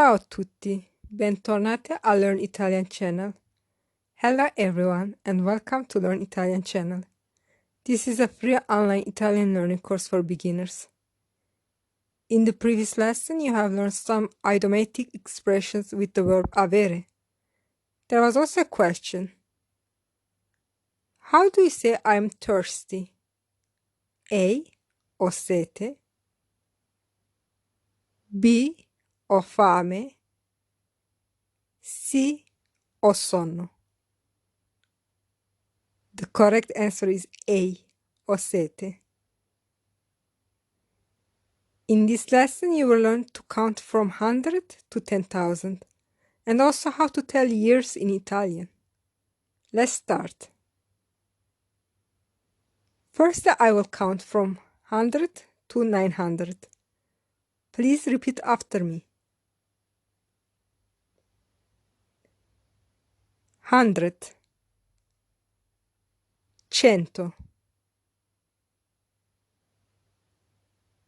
Ciao a tutti, bentornati a Learn Italian channel. Hello everyone and welcome to Learn Italian channel. This is a free online Italian learning course for beginners. In the previous lesson you have learned some idiomatic expressions with the verb avere. There was also a question. How do you say I'm thirsty? A. Ho sete. B. Ho fame. C. Ho sonno. The correct answer is A. Ho sete. In this lesson, you will learn to count from 100 to 10,000 and also how to tell years in Italian. Let's start. First, I will count from 100 to 900. Please repeat after me. 100, 100,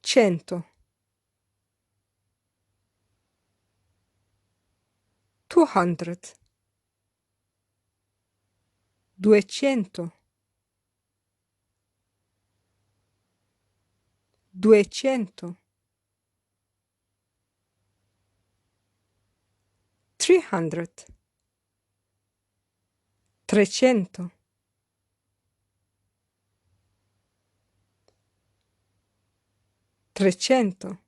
100, 200, 200, 200, 300, 300, 300,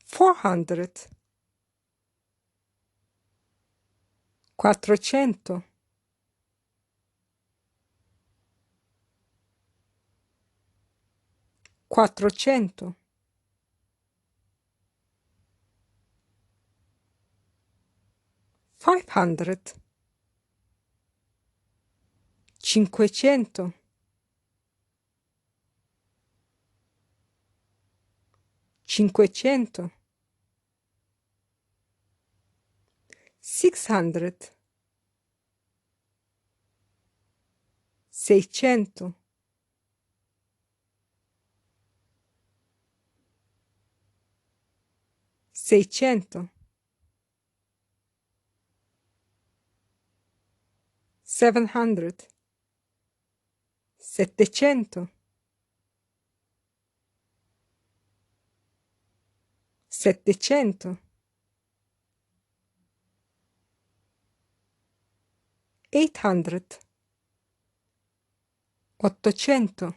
400, 400, 400, 500, 500, 500, 600, 600, 600, 700, 700, 700, 800, 800,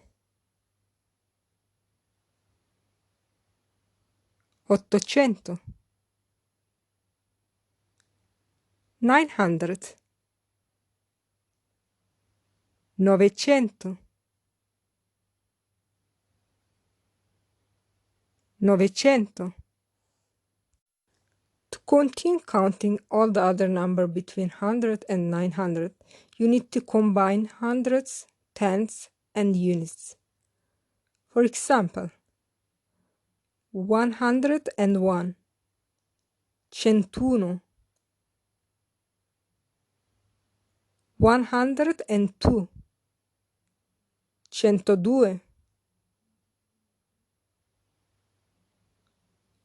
800, 900, 900, 900. To continue counting all the other numbers between 100 and 900, you need to combine hundreds, tens, and units. For example, 101, 101, 102, 102,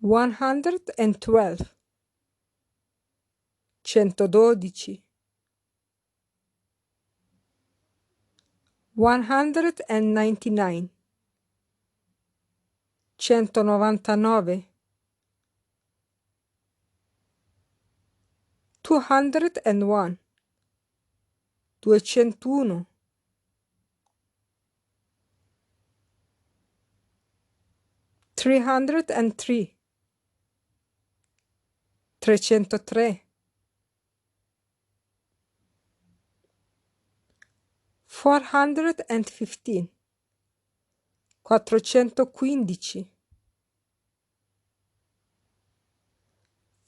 112, 112, 199, 199, 201, 201, 303, 303, 415, 415,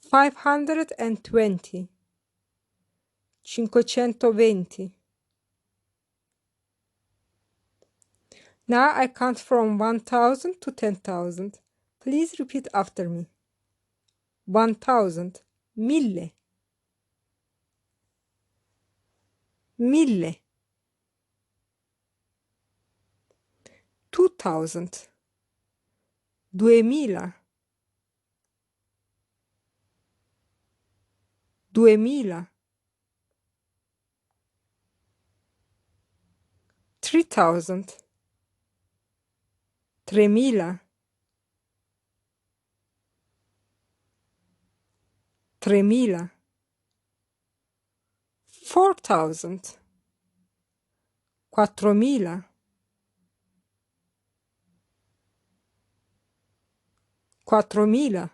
520, 520. Now I count from 1000 to 10,000. Please repeat after me. 1000, 1000, 1000, 2000, 2000, 2000, 3000, 3000, 3000, 4000, 4000, 4000,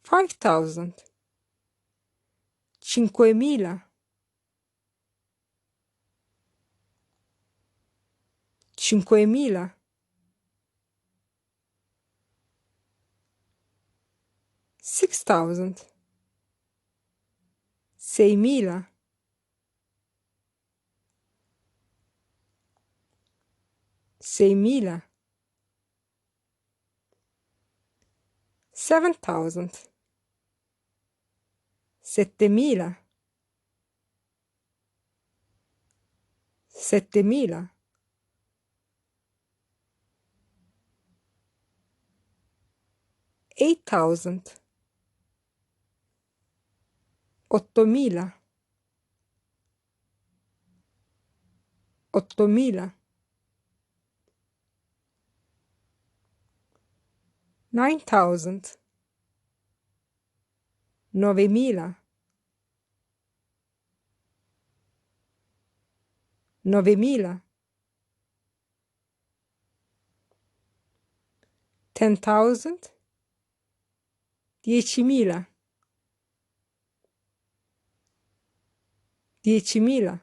5000, 5000, 5000, 6000, 6000, 6000, 7000, 7000, 7000, 8000, 8000, 8000, 9000, 9000, 9000, 10,000, 10.000, 10.000.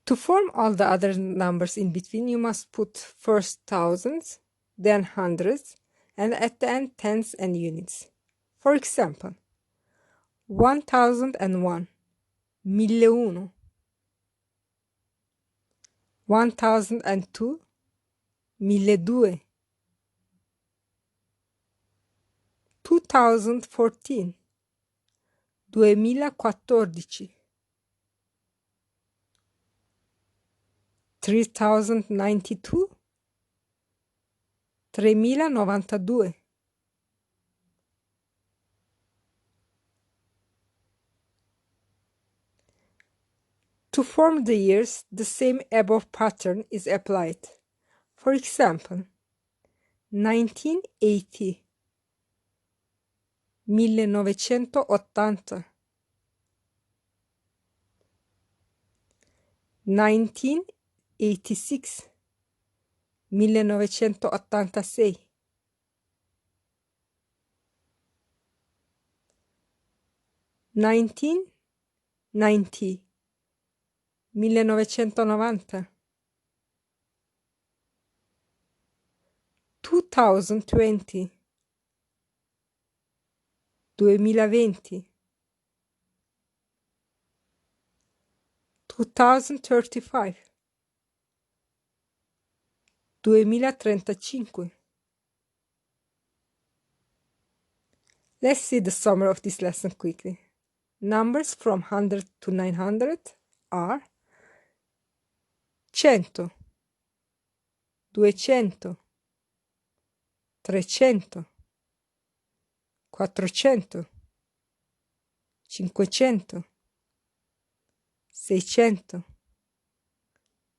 To form all the other numbers in between, you must put first thousands, then hundreds, and at the end tens and units. For example, 1001, 1001, 1002, 1200, 2014, 2014, 3092, 3092. To form the years, the same above pattern is applied. For example, 1980, 1980, 1986, 1986, 1990, 1990, 2020, 2020, 2035, 2035. Let's see the summary of this lesson quickly. Numbers from 100 to 900 are 100, 200, 300, 400, 500, 600,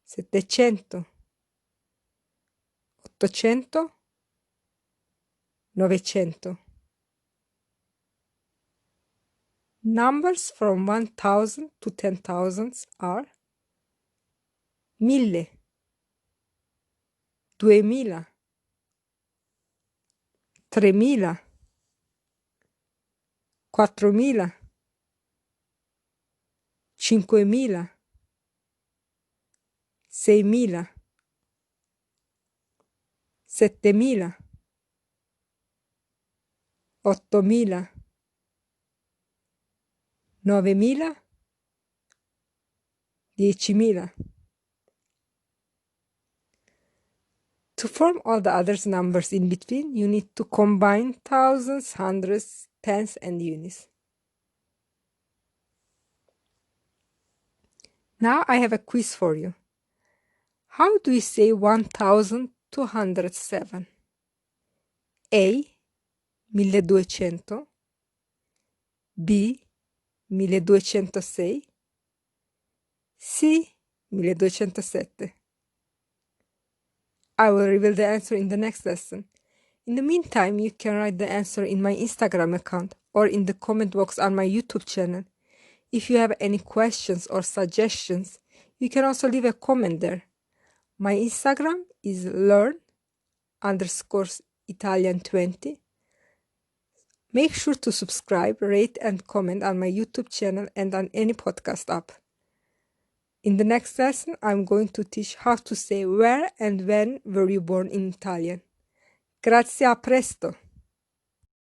700, 800, 900. Numbers from 1000 to 10,000 are 1000, 2000, 3000, 4000, 5000, 6000, 7000, 8000, 9000, 10.000. To form all the other numbers in between, you need to combine thousands, hundreds, tens, and units. Now I have a quiz for you. How do we say 1207? A. 1200. B. 1206. C. 1207. I will reveal the answer in the next lesson. In the meantime, you can write the answer in my Instagram account or in the comment box on my YouTube channel. If you have any questions or suggestions, you can also leave a comment there. My Instagram is learn_Italian20. Make sure to subscribe, rate, and comment on my YouTube channel and on any podcast app. In the next lesson, I'm going to teach how to say where and when were you born in Italian. Grazie, a presto!